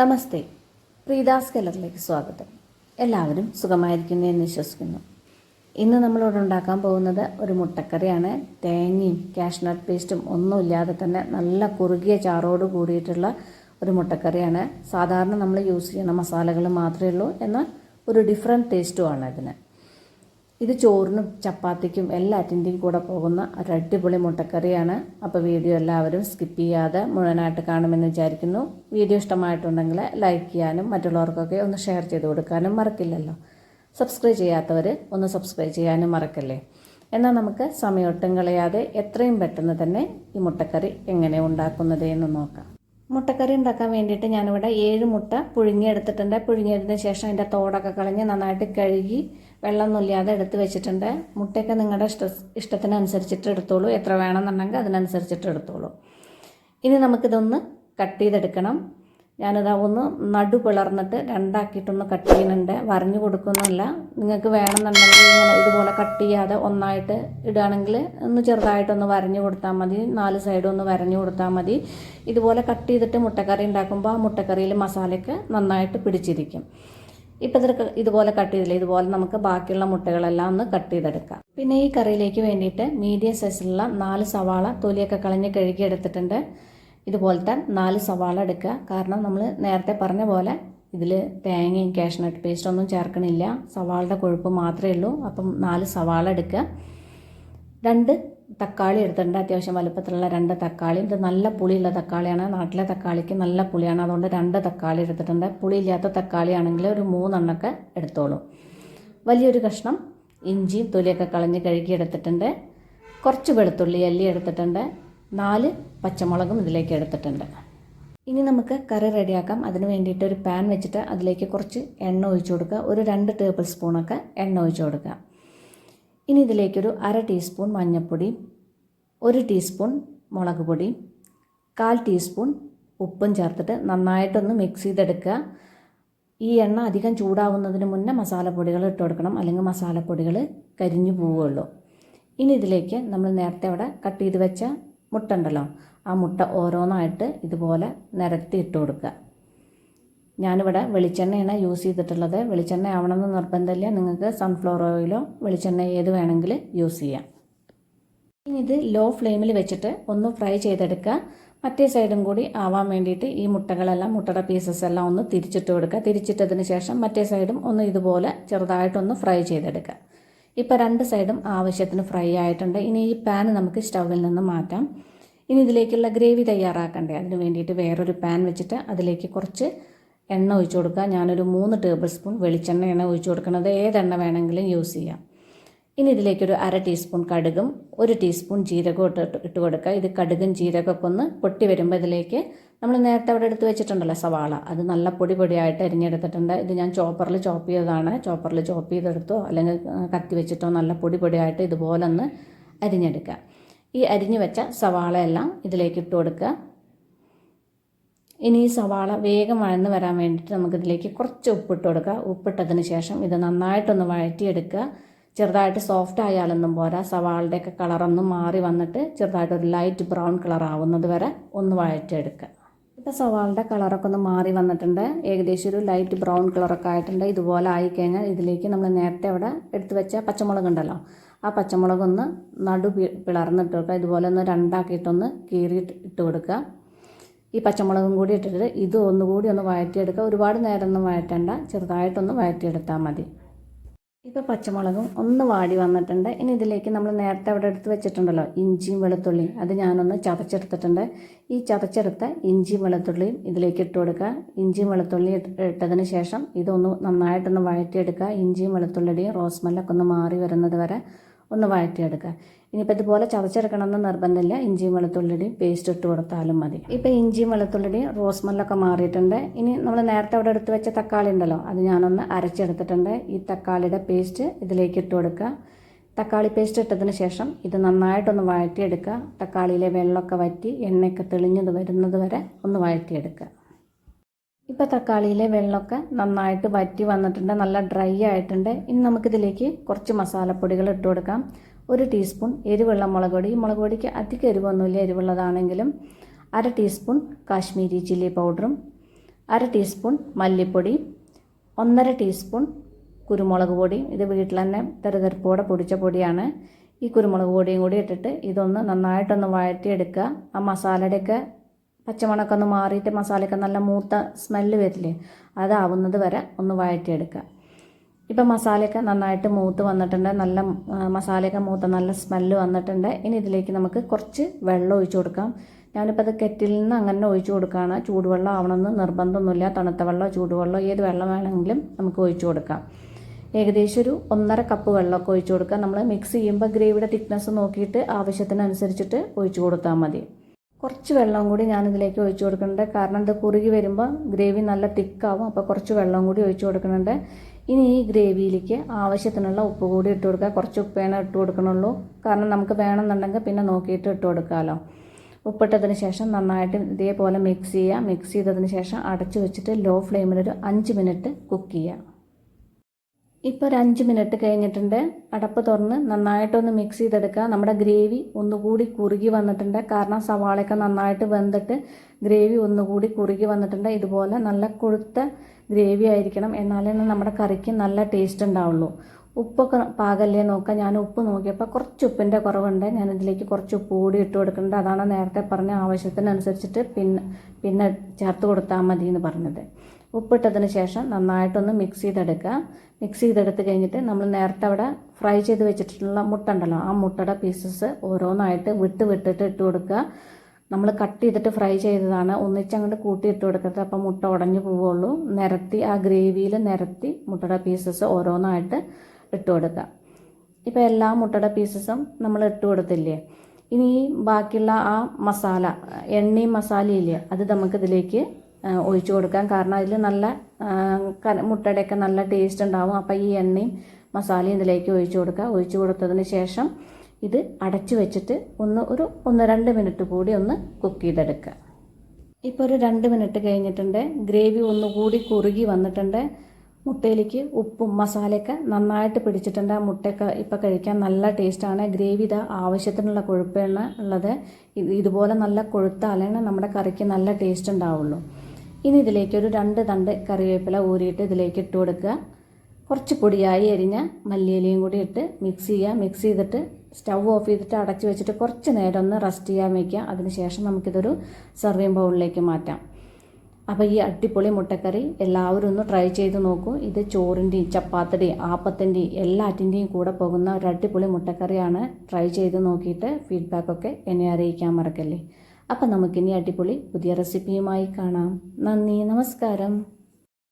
നമസ്തേ, പ്രീതാസ് കെല്ലറിലേക്ക് സ്വാഗതം. എല്ലാവരും സുഖമായിരിക്കുന്നു എന്ന് വിശ്വസിക്കുന്നു. ഇന്ന് നമ്മളിവിടെ ഉണ്ടാക്കാൻ പോകുന്നത് ഒരു മുട്ടക്കറിയാണ്. തേങ്ങയും കാഷ്നട്ട് പേസ്റ്റും ഒന്നുമില്ലാതെ തന്നെ നല്ല കുറുകിയ ചാറോട് കൂടിയിട്ടുള്ള ഒരു മുട്ടക്കറിയാണ്. സാധാരണ നമ്മൾ യൂസ് ചെയ്യുന്ന മസാലകൾ മാത്രമേ ഉള്ളൂ, എന്നാൽ ഒരു ഡിഫറെൻറ്റ് ടേസ്റ്റുമാണ് ഇതിന്. ഇത് ചോറിനും ചപ്പാത്തിക്കും എല്ലാറ്റിൻ്റെയും കൂടെ പോകുന്ന ഒരു അടിപൊളി മുട്ടക്കറിയാണ്. അപ്പോൾ വീഡിയോ എല്ലാവരും സ്കിപ്പ് ചെയ്യാതെ മുഴുവനായിട്ട് കാണുമെന്ന് വിചാരിക്കുന്നു. വീഡിയോ ഇഷ്ടമായിട്ടുണ്ടെങ്കിൽ ലൈക്ക് ചെയ്യാനും മറ്റുള്ളവർക്കൊക്കെ ഒന്ന് ഷെയർ ചെയ്ത് കൊടുക്കാനും മറക്കില്ലല്ലോ. സബ്സ്ക്രൈബ് ചെയ്യാത്തവർ ഒന്ന് സബ്സ്ക്രൈബ് ചെയ്യാനും മറക്കല്ലേ. എന്നാൽ നമുക്ക് സമയമൊട്ടും കളയാതെ എത്രയും പെട്ടെന്ന് തന്നെ ഈ മുട്ടക്കറി എങ്ങനെ ഉണ്ടാക്കുന്നത് എന്ന് നോക്കാം. മുട്ടക്കറി ഉണ്ടാക്കാൻ വേണ്ടിയിട്ട് ഞാനിവിടെ 7 മുട്ട പുഴുങ്ങിയെടുത്തിട്ടുണ്ട്. പുഴുങ്ങിയതിന് ശേഷം അതിൻ്റെ തോടൊക്കെ കളഞ്ഞ് നന്നായിട്ട് കഴുകി വെള്ളമൊന്നുമില്ലാതെ എടുത്ത് വെച്ചിട്ടുണ്ട്. മുട്ടയൊക്കെ നിങ്ങളുടെ ഇഷ്ടത്തിനനുസരിച്ചിട്ട് എടുത്തോളൂ. എത്ര വേണമെന്നുണ്ടെങ്കിൽ അതിനനുസരിച്ചിട്ട് എടുത്തോളൂ. ഇനി നമുക്കിതൊന്ന് കട്ട് ചെയ്തെടുക്കണം. ഞാനിതാ ഒന്ന് നടു പിളർന്നിട്ട് രണ്ടാക്കിയിട്ടൊന്ന് കട്ട് ചെയ്യുന്നുണ്ട്. വരഞ്ഞു കൊടുക്കുന്നില്ല. നിങ്ങൾക്ക് വേണമെന്നുണ്ടെങ്കിൽ ഇങ്ങനെ ഇതുപോലെ കട്ട് ചെയ്യാതെ ഒന്നായിട്ട് ഇടുകയാണെങ്കിൽ ഒന്ന് ചെറുതായിട്ടൊന്ന് വരഞ്ഞു കൊടുത്താൽ മതി. 4 സൈഡും ഒന്ന് വരഞ്ഞു കൊടുത്താൽ മതി. ഇതുപോലെ കട്ട് ചെയ്തിട്ട് മുട്ടക്കറി ഉണ്ടാക്കുമ്പോൾ ആ മുട്ടക്കറിയിൽ മസാലയൊക്കെ നന്നായിട്ട് പിടിച്ചിരിക്കും. ഇപ്പം ഇതുപോലെ കട്ട് ചെയ്തില്ല. ഇതുപോലെ നമുക്ക് ബാക്കിയുള്ള മുട്ടകളെല്ലാം ഒന്ന് കട്ട് ചെയ്തെടുക്കാം. പിന്നെ ഈ കറിയിലേക്ക് വേണ്ടിയിട്ട് മീഡിയം സൈസിലുള്ള 4 സവാള തൊലിയൊക്കെ കളഞ്ഞ് കഴുകി എടുത്തിട്ടുണ്ട്. ഇതുപോലത്തെ 4 സവാള എടുക്കുക. കാരണം നമ്മൾ നേരത്തെ പറഞ്ഞ പോലെ ഇതിൽ തേങ്ങയും കാഷ്നട്ട് പേസ്റ്റ് ഒന്നും ചേർക്കണില്ല. സവാളയുടെ കൊഴുപ്പ് മാത്രമേ ഉള്ളൂ. അപ്പം 4 സവാള എടുക്കുക. 2 തക്കാളി എടുത്തിട്ടുണ്ട്. അത്യാവശ്യം വലുപ്പത്തിലുള്ള 2 തക്കാളി. ഇത് നല്ല പുളിയുള്ള തക്കാളിയാണ്. നാട്ടിലെ തക്കാളിക്ക് നല്ല പുളിയാണ്. അതുകൊണ്ട് 2 തക്കാളി എടുത്തിട്ടുണ്ട്. പുളിയില്ലാത്ത തക്കാളി ആണെങ്കിൽ ഒരു 3 എണ്ണമൊക്കെ എടുത്തോളൂ. വലിയൊരു കഷ്ണം ഇഞ്ചിയും തൊലിയൊക്കെ കളഞ്ഞ് കഴുകി എടുത്തിട്ടുണ്ട്. കുറച്ച് വെളുത്തുള്ളി അല്ലി എടുത്തിട്ടുണ്ട്. 4 പച്ചമുളകും ഇതിലേക്ക് എടുത്തിട്ടുണ്ട്. ഇനി നമുക്ക് കറി റെഡിയാക്കാം. അതിന് വേണ്ടിയിട്ട് ഒരു പാൻ വെച്ചിട്ട് അതിലേക്ക് കുറച്ച് എണ്ണ ഒഴിച്ചു കൊടുക്കുക. ഒരു 2 ടേബിൾ സ്പൂണൊക്കെ എണ്ണ ഒഴിച്ചു കൊടുക്കുക. ഇനി ഇതിലേക്കൊരു 1/2 ടീസ്പൂൺ മഞ്ഞൾപ്പൊടി, 1 ടീസ്പൂൺ മുളക് പൊടി, 1/4 ടീസ്പൂൺ ഉപ്പും ചേർത്തിട്ട് നന്നായിട്ടൊന്ന് മിക്സ് ചെയ്തെടുക്കുക. ഈ എണ്ണ അധികം ചൂടാവുന്നതിന് മുന്നേ മസാലപ്പൊടികൾ ഇട്ട് കൊടുക്കണം, അല്ലെങ്കിൽ മസാലപ്പൊടികൾ കരിഞ്ഞു പോവുകയുള്ളൂ. ഇനി ഇതിലേക്ക് നമ്മൾ നേരത്തെ അവിടെ കട്ട് ചെയ്ത് വെച്ച മുട്ട ഉണ്ടല്ലോ, ആ മുട്ട ഓരോന്നായിട്ട് ഇതുപോലെ നിരത്തി ഇട്ട് കൊടുക്കുക. ഞാനിവിടെ വെളിച്ചെണ്ണയാണ് യൂസ് ചെയ്തിട്ടുള്ളത്. വെളിച്ചെണ്ണ ആവണമെന്ന് നിർബന്ധമില്ല. നിങ്ങൾക്ക് സൺഫ്ലവർ ഓയിലോ വെളിച്ചെണ്ണ ഏത് വേണമെങ്കിൽ യൂസ് ചെയ്യാം. ഇനി ഇത് ലോ ഫ്ലെയിമിൽ വെച്ചിട്ട് ഒന്ന് ഫ്രൈ ചെയ്തെടുക്കുക. മറ്റേ സൈഡും കൂടി ആവാൻ വേണ്ടിയിട്ട് ഈ മുട്ടയുടെ പീസസ് എല്ലാം ഒന്ന് തിരിച്ചിട്ട് കൊടുക്കുക. തിരിച്ചിട്ടതിന് ശേഷം മറ്റേ സൈഡും ഒന്ന് ഇതുപോലെ ചെറുതായിട്ടൊന്ന് ഫ്രൈ ചെയ്തെടുക്കുക. ഇപ്പോൾ 2 സൈഡും ആവശ്യത്തിന് ഫ്രൈ ആയിട്ടുണ്ട്. ഇനി ഈ പാൻ നമുക്ക് സ്റ്റൗവിൽ നിന്ന് മാറ്റാം. ഇനി ഇതിലേക്കുള്ള ഗ്രേവി തയ്യാറാക്കണ്ടേ, അതിന് വേണ്ടിയിട്ട് വേറൊരു പാൻ വെച്ചിട്ട് അതിലേക്ക് കുറച്ച് എണ്ണ ഒഴിച്ചു കൊടുക്കുക. ഞാനൊരു 3 ടേബിൾ സ്പൂൺ വെളിച്ചെണ്ണയാണ് ഒഴിച്ചു കൊടുക്കുന്നത്. ഏതെണ്ണ വേണമെങ്കിലും യൂസ് ചെയ്യാം. ഇനി ഇതിലേക്കൊരു 1/2 ടീസ്പൂൺ കടുകും 1 ടീസ്പൂൺ ജീരകവും ഇട്ട് കൊടുക്കുക. ഇത് കടുകും ജീരകമൊക്കെ ഒന്ന് പൊട്ടി വരുമ്പോൾ ഇതിലേക്ക് നമ്മൾ നേരത്തെ അവിടെ എടുത്ത് വെച്ചിട്ടുണ്ടല്ലോ സവാള, അത് നല്ല പൊടിയായിട്ട് അരിഞ്ഞെടുത്തിട്ടുണ്ട്. ഇത് ഞാൻ ചോപ്പറിൽ ചോപ്പ് ചെയ്തതാണ്. ചോപ്പറിൽ ചോപ്പ് ചെയ്തെടുത്തോ അല്ലെങ്കിൽ കത്തി വെച്ചിട്ടോ നല്ല പൊടിയായിട്ട് ഇതുപോലെ ഒന്ന് അരിഞ്ഞെടുക്കുക. ഈ അരിഞ്ഞു വെച്ച സവാളയെല്ലാം ഇതിലേക്ക് ഇട്ട് കൊടുക്കുക. ഇനി ഈ സവാള വേഗം വഴന്ന് വരാൻ വേണ്ടിയിട്ട് നമുക്കിതിലേക്ക് കുറച്ച് ഉപ്പിട്ട് കൊടുക്കുക. ഉപ്പിട്ടതിന് ശേഷം ഇത് നന്നായിട്ടൊന്ന് വഴറ്റിയെടുക്കുക. ചെറുതായിട്ട് സോഫ്റ്റ് ആയാലൊന്നും പോരാ. സവാളയുടെയൊക്കെ കളറൊന്ന് മാറി വന്നിട്ട് ചെറുതായിട്ടൊരു ലൈറ്റ് ബ്രൗൺ കളർ ആവുന്നത് വരെ ഒന്ന് വഴറ്റിയെടുക്കുക. ഇപ്പോൾ സവാളയുടെ കളറൊക്കെ ഒന്ന് മാറി വന്നിട്ടുണ്ട്. ഏകദേശം ഒരു ലൈറ്റ് ബ്രൗൺ കളറൊക്കെ ആയിട്ടുണ്ട്. ഇതുപോലെ ആയിക്കഴിഞ്ഞാൽ ഇതിലേക്ക് നമ്മൾ നേരത്തെ അവിടെ എടുത്ത് വെച്ച പച്ചമുളക് ഉണ്ടല്ലോ, ആ പച്ചമുളകൊന്ന് നടു പിളർന്നിട്ട് കൊടുക്കുക. ഇതുപോലെ ഒന്ന് രണ്ടാക്കിയിട്ടൊന്ന് ഇട്ട് കൊടുക്കുക. ഈ പച്ചമുളകും കൂടി ഇട്ടിട്ട് ഇത് ഒന്നുകൂടി ഒന്ന് വഴറ്റിയെടുക്കുക. ഒരുപാട് നേരമൊന്നും വഴറ്റണ്ട, ചെറുതായിട്ടൊന്ന് വഴറ്റിയെടുത്താൽ മതി. ഇപ്പോൾ പച്ചമുളകും ഒന്ന് വാടി വന്നിട്ടുണ്ട്. ഇനി ഇതിലേക്ക് നമ്മൾ നേരത്തെ അവിടെ എടുത്ത് വെച്ചിട്ടുണ്ടല്ലോ ഇഞ്ചിയും വെളുത്തുള്ളിയും, അത് ഞാനൊന്ന് ചതച്ചെടുത്തിട്ടുണ്ട്. ഈ ചതച്ചെടുത്ത ഇഞ്ചിയും വെളുത്തുള്ളിയും ഇതിലേക്ക് ഇട്ട് കൊടുക്കുക. ഇഞ്ചിയും വെളുത്തുള്ളിയും ഇട്ടതിന് ശേഷം ഇതൊന്ന് നന്നായിട്ടൊന്ന് വഴറ്റിയെടുക്കുക. ഇഞ്ചിയും വെളുത്തുള്ളിയുടെയും റോസ് സ്മെല്ലൊക്കെ ഒന്ന് മാറി വരുന്നത് വരെ ഒന്ന് വഴറ്റിയെടുക്കുക. ഇനിയിപ്പോൾ ഇതുപോലെ ചതച്ചെടുക്കണമെന്ന് നിർബന്ധമില്ല. ഇഞ്ചിയും വെളുത്തുള്ളിയുടെയും പേസ്റ്റ് ഇട്ട് കൊടുത്താലും മതി. ഇപ്പോൾ ഇഞ്ചിയും വെളുത്തുള്ളിയുടെയും റോസ് സ്മെല്ലൊക്കെ മാറിയിട്ടുണ്ട്. ഇനി നമ്മൾ നേരത്തെ അവിടെ എടുത്ത് വെച്ച തക്കാളി ഉണ്ടല്ലോ, അത് ഞാനൊന്ന് അരച്ചെടുത്തിട്ടുണ്ട്. ഈ തക്കാളിയുടെ പേസ്റ്റ് ഇതിലേക്ക് ഇട്ട് കൊടുക്കുക. തക്കാളി പേസ്റ്റ് ഇട്ടതിന് ശേഷം ഇത് നന്നായിട്ടൊന്ന് വഴറ്റിയെടുക്കുക. തക്കാളിയിലെ വെള്ളമൊക്കെ വറ്റി എണ്ണയൊക്കെ തെളിഞ്ഞത് വരുന്നത് വരെ ഒന്ന് വഴറ്റിയെടുക്കുക. ഇപ്പോൾ തക്കാളിയിലെ വെള്ളമൊക്കെ നന്നായിട്ട് വറ്റി വന്നിട്ടുണ്ട്, നല്ല ഡ്രൈ ആയിട്ടുണ്ട്. ഇനി നമുക്കിതിലേക്ക് കുറച്ച് മസാലപ്പൊടികൾ ഇട്ട് കൊടുക്കാം. 1 ടീസ്പൂൺ എരിവുള്ള മുളക് പൊടി. മുളക് പൊടിക്ക് അധികം എരിവൊന്നുമില്ല, എരിവുള്ളതാണെങ്കിലും. 1/2 ടീസ്പൂൺ കാശ്മീരി ചില്ലി പൗഡറും 1 ടീസ്പൂൺ മല്ലിപ്പൊടി, 1.5 ടീസ്പൂൺ കുരുമുളക് പൊടി. ഇത് വീട്ടിൽ തന്നെ തെറുതെറുപ്പോടെ പൊടിച്ച പൊടിയാണ്. ഈ കുരുമുളക് പൊടിയും കൂടി ഇട്ടിട്ട് ഇതൊന്ന് നന്നായിട്ടൊന്ന് വഴറ്റിയെടുക്കുക. ആ മസാലയുടെയൊക്കെ പച്ചമണമൊക്കെ ഒന്ന് മാറിയിട്ട് മസാലയൊക്കെ നല്ല മൂത്ത സ്മെല്ല് വരില്ലേ, അതാവുന്നത് വരെ ഒന്ന് വഴറ്റിയെടുക്കുക. ഇപ്പം മസാലയൊക്കെ നന്നായിട്ട് മൂത്ത് വന്നിട്ടുണ്ട്. നല്ല മസാലയൊക്കെ മൂത്ത നല്ല സ്മെല്ല് വന്നിട്ടുണ്ട്. ഇനി ഇതിലേക്ക് നമുക്ക് കുറച്ച് വെള്ളം ഒഴിച്ചു കൊടുക്കാം. ഞാനിപ്പോൾ അത് കെറ്റിൽ നിന്ന് അങ്ങനെ ഒഴിച്ചു കൊടുക്കുകയാണ്. ചൂടുവെള്ളം ആവണമെന്ന് നിർബന്ധമൊന്നുമില്ല. തണുത്ത വെള്ളമോ ചൂടുവെള്ളമോ ഏത് വെള്ളം വേണമെങ്കിലും നമുക്ക് ഒഴിച്ചു കൊടുക്കാം. ഏകദേശം ഒരു 1.5 കപ്പ് വെള്ളമൊക്കെ ഒഴിച്ചു കൊടുക്കുക. നമ്മൾ മിക്സ് ചെയ്യുമ്പോൾ ഗ്രേവിയുടെ തിക്നെസ് നോക്കിയിട്ട് ആവശ്യത്തിനനുസരിച്ചിട്ട് ഒഴിച്ചു കൊടുത്താൽ മതി. കുറച്ച് വെള്ളം കൂടി ഞാനിതിലേക്ക് ഒഴിച്ചു കൊടുക്കുന്നുണ്ട്. കാരണം ഇത് കുറുകി വരുമ്പോൾ ഗ്രേവി നല്ല തിക്കാവും. അപ്പോൾ കുറച്ച് വെള്ളം കൂടി ഒഴിച്ചു കൊടുക്കുന്നുണ്ട്. ഇനി ഈ ഗ്രേവിയിലേക്ക് ആവശ്യത്തിനുള്ള ഉപ്പ് കൂടി ഇട്ട് കൊടുക്കുക. കുറച്ച് ഉപ്പേനെ ഇട്ട് കൊടുക്കണുള്ളൂ. കാരണം നമുക്ക് വേണമെന്നുണ്ടെങ്കിൽ പിന്നെ നോക്കിയിട്ട് ഇട്ട് കൊടുക്കാമല്ലോ. ഉപ്പിട്ടതിന് ശേഷം നന്നായിട്ട് ഇതേപോലെ മിക്സ് ചെയ്യുക. മിക്സ് ചെയ്തതിന് ശേഷം അടച്ചു വെച്ചിട്ട് ലോ ഫ്ലെയിമിലൊരു 5 മിനിറ്റ് കുക്ക് ചെയ്യുക. ഇപ്പോൾ ഒരു 5 മിനിറ്റ് കഴിഞ്ഞിട്ടുണ്ട്. അടപ്പ് തുറന്ന് നന്നായിട്ടൊന്ന് മിക്സ് ചെയ്തെടുക്കുക. നമ്മുടെ ഗ്രേവി ഒന്നുകൂടി കുറുകി വന്നിട്ടുണ്ട്. കാരണം സവാളയൊക്കെ നന്നായിട്ട് വെന്തിട്ട് ഗ്രേവി ഒന്നുകൂടി കുറുകി വന്നിട്ടുണ്ട്. ഇതുപോലെ നല്ല കൊഴുത്ത ഗ്രേവി ആയിരിക്കണം, എന്നാലേ നമ്മുടെ കറിക്ക് നല്ല ടേസ്റ്റ് ഉണ്ടാവുള്ളൂ. ഉപ്പൊക്കെ പാകല്ലേ നോക്കുക. ഞാൻ ഉപ്പ് നോക്കിയപ്പോൾ കുറച്ച് ഉപ്പിൻ്റെ കുറവുണ്ട്. ഞാനിതിലേക്ക് കുറച്ച് ഉപ്പ് കൂടി ഇട്ട് കൊടുക്കുന്നുണ്ട്. അതാണ് നേരത്തെ പറഞ്ഞ ആവശ്യത്തിനനുസരിച്ചിട്ട് പിന്നെ ചേർത്ത് കൊടുത്താൽ മതി എന്ന് പറഞ്ഞത്. ഉപ്പിട്ടതിന് ശേഷം നന്നായിട്ടൊന്ന് മിക്സ് ചെയ്തെടുക്കുക. മിക്സ് ചെയ്തെടുത്ത് കഴിഞ്ഞിട്ട് നമ്മൾ നേരത്തെ അവിടെ ഫ്രൈ ചെയ്ത് വെച്ചിട്ടുള്ള മുട്ട ഉണ്ടല്ലോ, ആ മുട്ടയുടെ പീസസ് ഓരോന്നായിട്ട് വിട്ടിട്ട് ഇട്ട് കൊടുക്കുക. നമ്മൾ കട്ട് ചെയ്തിട്ട് ഫ്രൈ ചെയ്തതാണ്. ഒന്നിച്ചങ്ങോട്ട് കൂട്ടി ഇട്ട് കൊടുക്കരുത്, അപ്പം മുട്ട ഉടഞ്ഞു പോവുള്ളൂ. നിരത്തി ആ ഗ്രേവിയിൽ നിരത്തി മുട്ടയുടെ പീസസ് ഓരോന്നായിട്ട് ഇട്ട് കൊടുക്കുക. ഇപ്പോൾ എല്ലാ മുട്ടയുടെ പീസസും നമ്മൾ ഇട്ട് കൊടുത്തില്ലേ. ഇനി ബാക്കിയുള്ള ആ മസാല, എണ്ണയും മസാലയില്ലേ, അത് നമുക്കിതിലേക്ക് ഒഴിച്ചു കൊടുക്കാം. കാരണം അതിൽ നല്ല മുട്ടയുടെയൊക്കെ നല്ല ടേസ്റ്റ് ഉണ്ടാവും. അപ്പോൾ ഈ എണ്ണയും മസാലയും ഇതിലേക്ക് ഒഴിച്ചു കൊടുക്കുക. ഒഴിച്ചു കൊടുത്തതിന് ശേഷം ഇത് അടച്ചു വെച്ചിട്ട് ഒരു 1-2 മിനിറ്റ് കൂടി ഒന്ന് കുക്ക് ചെയ്തെടുക്കുക. ഇപ്പോൾ ഒരു 2 മിനിറ്റ് കഴിഞ്ഞിട്ടുണ്ട്. ഗ്രേവി ഒന്നുകൂടി കുറുകി വന്നിട്ടുണ്ട്. മുട്ടയിലേക്ക് ഉപ്പും മസാലയൊക്കെ നന്നായിട്ട് പിടിച്ചിട്ടുണ്ട്. ആ മുട്ടയൊക്കെ ഇപ്പോൾ കഴിക്കാൻ നല്ല ടേസ്റ്റാണ്. ഗ്രേവി ഇതാ ആവശ്യത്തിനുള്ള കൊഴുപ്പാണ് ഉള്ളത്. ഇതുപോലെ നല്ല കൊഴുത്താലാണ് നമ്മുടെ കറിക്ക് നല്ല ടേസ്റ്റ് ഉണ്ടാവുള്ളൂ. ഇനി ഇതിലേക്ക് ഒരു 2 തണ്ട് കറിവേപ്പില ഊരിയിട്ട് ഇതിലേക്ക് ഇട്ട് കൊടുക്കുക. കുറച്ച് പൊടിയായി അരിഞ്ഞ മല്ലിയിലയും കൂടി ഇട്ട് മിക്സ് ചെയ്യുക. മിക്സ് ചെയ്തിട്ട് സ്റ്റൗ ഓഫ് ചെയ്തിട്ട് അടച്ച് വെച്ചിട്ട് കുറച്ച് നേരം ഒന്ന് റെസ്റ്റ് ചെയ്യാൻ വയ്ക്കുക. അതിനുശേഷം നമുക്കിതൊരു സെർവിങ് ബൗളിലേക്ക് മാറ്റാം. അപ്പോൾ ഈ അടിപൊളി മുട്ടക്കറി എല്ലാവരും ഒന്ന് ട്രൈ ചെയ്ത് നോക്കൂ. ഇത് ചോറിൻ്റെയും ചപ്പാത്തിയുടെയും ആപ്പത്തിൻ്റെയും എല്ലാറ്റിൻ്റെയും കൂടെ പോകുന്ന ഒരു അടിപൊളി മുട്ടക്കറിയാണ്. ട്രൈ ചെയ്ത് നോക്കിയിട്ട് ഫീഡ്ബാക്കൊക്കെ എന്നെ അറിയിക്കാൻ മറക്കല്ലേ. അപ്പം നമുക്കിനി അടിപൊളി പുതിയ റെസിപ്പിയുമായി കാണാം. നന്ദി, നമസ്കാരം.